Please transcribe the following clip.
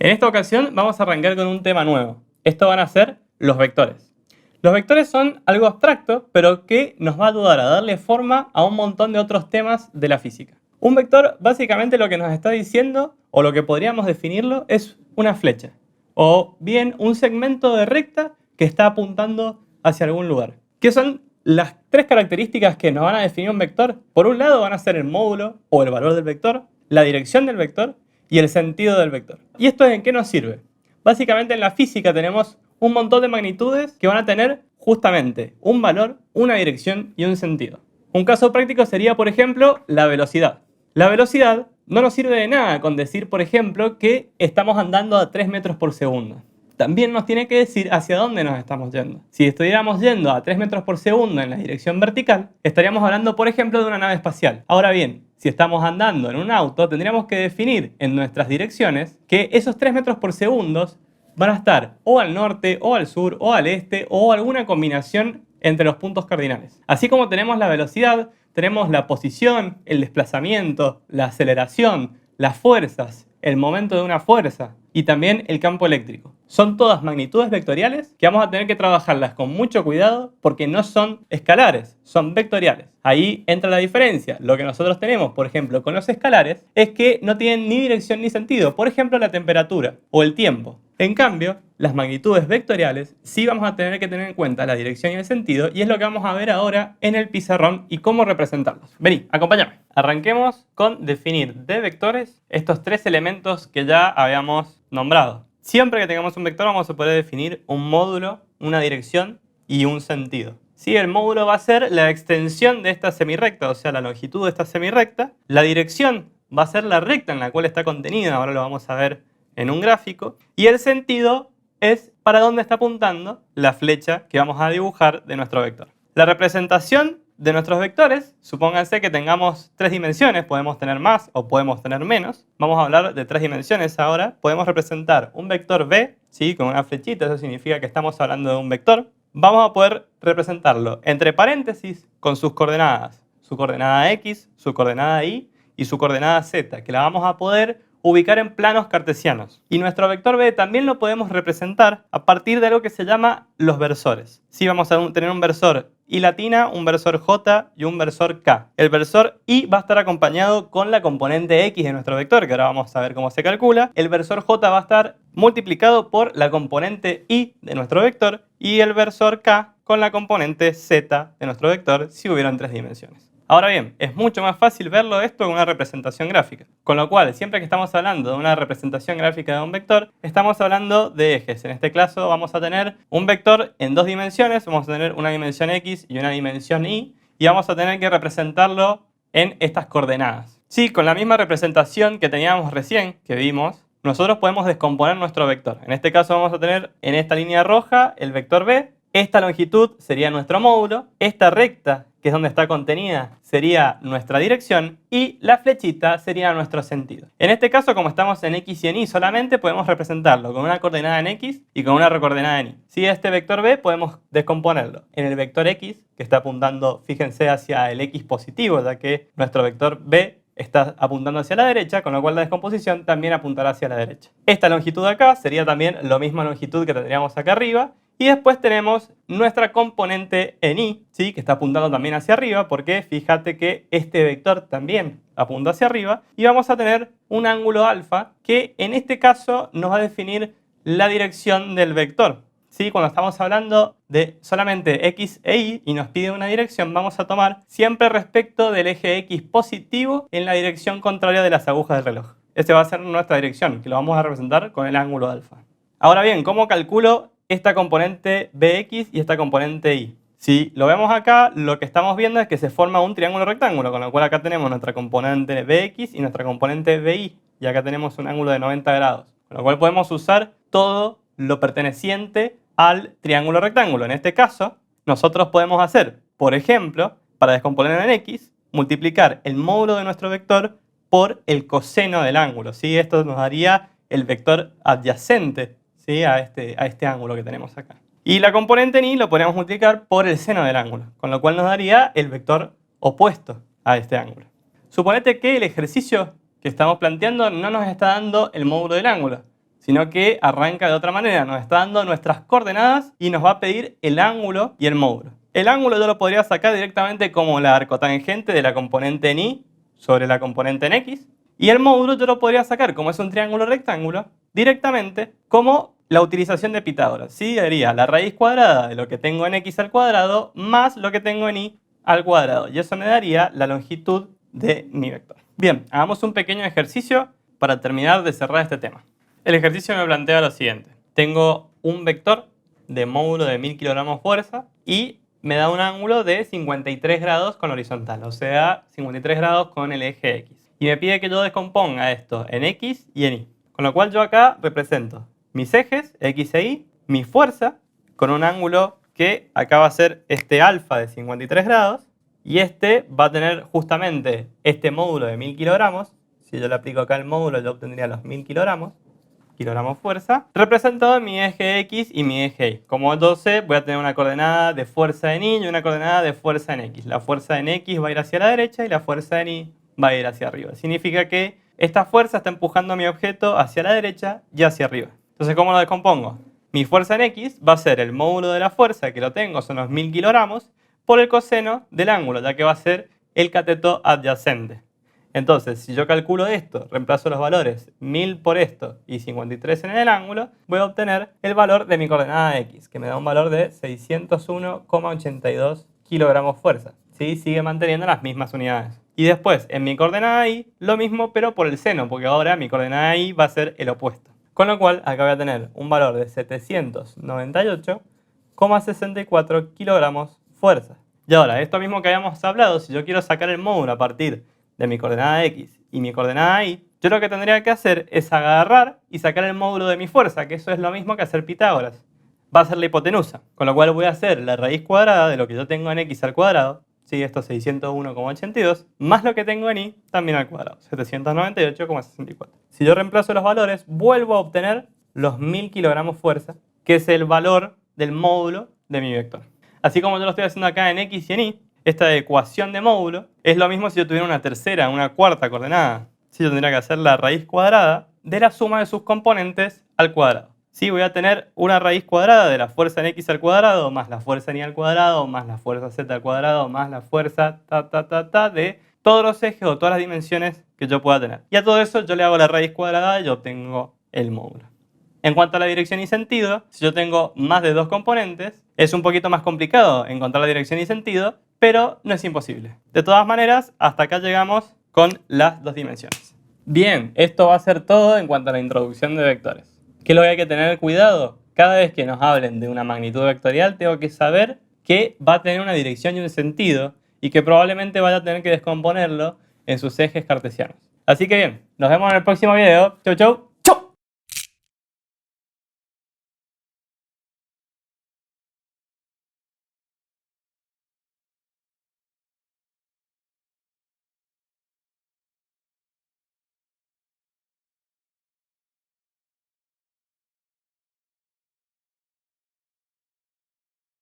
En esta ocasión vamos a arrancar con un tema nuevo. Esto van a ser los vectores. Los vectores son algo abstracto, pero que nos va a ayudar a darle forma a un montón de otros temas de la física. Un vector básicamente lo que nos está diciendo, o lo que podríamos definirlo, es una flecha. O bien un segmento de recta que está apuntando hacia algún lugar. ¿Qué son las tres características que nos van a definir un vector? Por un lado van a ser el módulo o el valor del vector, la dirección del vector y el sentido del vector. ¿Y esto en qué nos sirve? Básicamente en la física tenemos un montón de magnitudes que van a tener justamente un valor, una dirección y un sentido. Un caso práctico sería, por ejemplo, la velocidad. La velocidad no nos sirve de nada con decir, por ejemplo, que estamos andando a 3 metros por segundo. También nos tiene que decir hacia dónde nos estamos yendo. Si estuviéramos yendo a 3 metros por segundo en la dirección vertical, estaríamos hablando, por ejemplo, de una nave espacial. Ahora bien, si estamos andando en un auto, tendríamos que definir en nuestras direcciones que esos 3 metros por segundo van a estar o al norte, o al sur, o al este, o alguna combinación entre los puntos cardinales. Así como tenemos la velocidad, tenemos la posición, el desplazamiento, la aceleración, las fuerzas, el momento de una fuerza y también el campo eléctrico. Son todas magnitudes vectoriales que vamos a tener que trabajarlas con mucho cuidado porque no son escalares, son vectoriales. Ahí entra la diferencia. Lo que nosotros tenemos, por ejemplo, con los escalares es que no tienen ni dirección ni sentido. Por ejemplo, la temperatura o el tiempo. En cambio, las magnitudes vectoriales sí vamos a tener que tener en cuenta la dirección y el sentido, y es lo que vamos a ver ahora en el pizarrón y cómo representarlos. Vení, acompáñame. Arranquemos con definir de vectores estos tres elementos que ya habíamos nombrado. Siempre que tengamos un vector vamos a poder definir un módulo, una dirección y un sentido. Sí, el módulo va a ser la extensión de esta semirrecta, o sea, la longitud de esta semirrecta. La dirección va a ser la recta en la cual está contenida, ahora lo vamos a ver en un gráfico. Y el sentido es para dónde está apuntando la flecha que vamos a dibujar de nuestro vector. La representación de nuestros vectores, supónganse que tengamos tres dimensiones, podemos tener más o podemos tener menos. Vamos a hablar de tres dimensiones ahora. Podemos representar un vector B, ¿sí? Con una flechita, eso significa que estamos hablando de un vector. Vamos a poder representarlo entre paréntesis con sus coordenadas. Su coordenada X, su coordenada Y y su coordenada Z, que la vamos a poder ubicar en planos cartesianos. Y nuestro vector B también lo podemos representar a partir de algo que se llama los versores. Sí, vamos a tener un versor I latina, un versor J y un versor K. El versor I va a estar acompañado con la componente X de nuestro vector, que ahora vamos a ver cómo se calcula. El versor J va a estar multiplicado por la componente Y de nuestro vector y el versor K con la componente Z de nuestro vector si hubieran tres dimensiones. Ahora bien, es mucho más fácil verlo esto en una representación gráfica. Con lo cual, siempre que estamos hablando de una representación gráfica de un vector, estamos hablando de ejes. En este caso vamos a tener un vector en dos dimensiones, vamos a tener una dimensión X y una dimensión Y, y vamos a tener que representarlo en estas coordenadas. Sí, con la misma representación que teníamos recién, que vimos, nosotros podemos descomponer nuestro vector. En este caso vamos a tener en esta línea roja el vector B, esta longitud sería nuestro módulo, esta recta, que es donde está contenida, sería nuestra dirección y la flechita sería nuestro sentido. En este caso, como estamos en X y en Y solamente, podemos representarlo con una coordenada en X y con una coordenada en Y. Si este vector B podemos descomponerlo en el vector X, que está apuntando, fíjense, hacia el X positivo, ya que nuestro vector B está apuntando hacia la derecha, con lo cual la descomposición también apuntará hacia la derecha. Esta longitud de acá sería también la misma longitud que tendríamos acá arriba. Y después tenemos nuestra componente en Y, ¿sí? Que está apuntando también hacia arriba, porque fíjate que este vector también apunta hacia arriba. Y vamos a tener un ángulo alfa que en este caso nos va a definir la dirección del vector. ¿Sí? Cuando estamos hablando de solamente X e Y y nos pide una dirección, vamos a tomar siempre respecto del eje X positivo en la dirección contraria de las agujas del reloj. Esta va a ser nuestra dirección, que lo vamos a representar con el ángulo alfa. Ahora bien, ¿cómo calculo esta componente BX y esta componente Y? Si lo vemos acá, lo que estamos viendo es que se forma un triángulo rectángulo, con lo cual acá tenemos nuestra componente BX y nuestra componente BY, y acá tenemos un ángulo de 90 grados, con lo cual podemos usar todo lo perteneciente al triángulo rectángulo. En este caso, nosotros podemos hacer, por ejemplo, para descomponer en X, multiplicar el módulo de nuestro vector por el coseno del ángulo, ¿sí? Esto nos daría el vector adyacente, ¿sí? a este ángulo que tenemos acá. Y la componente en Y lo podríamos multiplicar por el seno del ángulo, con lo cual nos daría el vector opuesto a este ángulo. Suponete que el ejercicio que estamos planteando no nos está dando el módulo del ángulo. sino que arranca de otra manera. Nos está dando nuestras coordenadas y nos va a pedir el ángulo y el módulo. El ángulo yo lo podría sacar directamente como la arcotangente de la componente en y sobre la componente en x. Y el módulo yo lo podría sacar, como es un triángulo rectángulo, directamente como la utilización de Pitágoras. ¿Sí? Sería la raíz cuadrada de lo que tengo en x al cuadrado más lo que tengo en y al cuadrado. Y eso me daría la longitud de mi vector. Bien, hagamos un pequeño ejercicio para terminar de cerrar este tema. El ejercicio me plantea lo siguiente. Tengo un vector de módulo de 1000 kilogramos fuerza y me da un ángulo de 53 grados con horizontal, o sea, 53 grados con el eje X. Y me pide que yo descomponga esto en X y en Y. Con lo cual yo acá represento mis ejes, X e Y, mi fuerza, con un ángulo que acá va a ser este alfa de 53 grados, y este va a tener justamente este módulo de 1000 kilogramos. Si yo le aplico acá el módulo, yo obtendría los 1000 kilogramos fuerza, representado en mi eje X y mi eje Y. Como yo sé, voy a tener una coordenada de fuerza en Y y una coordenada de fuerza en X. La fuerza en X va a ir hacia la derecha y la fuerza en Y va a ir hacia arriba. Significa que esta fuerza está empujando a mi objeto hacia la derecha y hacia arriba. Entonces, ¿cómo lo descompongo? Mi fuerza en X va a ser el módulo de la fuerza, que lo tengo, son los 1000 kilogramos, por el coseno del ángulo, ya que va a ser el cateto adyacente. Entonces, si yo calculo esto, reemplazo los valores 1000 por esto y 53 en el ángulo, voy a obtener el valor de mi coordenada X, que me da un valor de 601,82 kilogramos fuerza. ¿Sí? Sigue manteniendo las mismas unidades. Y después, en mi coordenada Y, lo mismo, pero por el seno, porque ahora mi coordenada Y va a ser el opuesto. Con lo cual, acá voy a tener un valor de 798,64 kilogramos fuerza. Y ahora, esto mismo que habíamos hablado, si yo quiero sacar el módulo a partir de mi coordenada X y mi coordenada Y, yo lo que tendría que hacer es agarrar y sacar el módulo de mi fuerza, que eso es lo mismo que hacer Pitágoras. Va a ser la hipotenusa, con lo cual voy a hacer la raíz cuadrada de lo que yo tengo en X al cuadrado, ¿sí? Esto es 601,82, más lo que tengo en Y también al cuadrado, 798,64. Si yo reemplazo los valores, vuelvo a obtener los 1000 kilogramos fuerza, que es el valor del módulo de mi vector. Así como yo lo estoy haciendo acá en X y en Y, esta ecuación de módulo es lo mismo si yo tuviera una tercera, una cuarta coordenada. Si yo tendría que hacer la raíz cuadrada de la suma de sus componentes al cuadrado. Sí, voy a tener una raíz cuadrada de la fuerza en X al cuadrado, más la fuerza en Y al cuadrado, más la fuerza Z al cuadrado, más la fuerza de todos los ejes o todas las dimensiones que yo pueda tener. Y a todo eso yo le hago la raíz cuadrada y yo obtengo el módulo. En cuanto a la dirección y sentido, si yo tengo más de dos componentes, es un poquito más complicado encontrar la dirección y sentido, pero no es imposible. De todas maneras, hasta acá llegamos con las dos dimensiones. Bien, esto va a ser todo en cuanto a la introducción de vectores. ¿Qué es lo que hay que tener cuidado? Cada vez que nos hablen de una magnitud vectorial, tengo que saber que va a tener una dirección y un sentido y que probablemente vaya a tener que descomponerlo en sus ejes cartesianos. Así que bien, nos vemos en el próximo video. Chau, chau.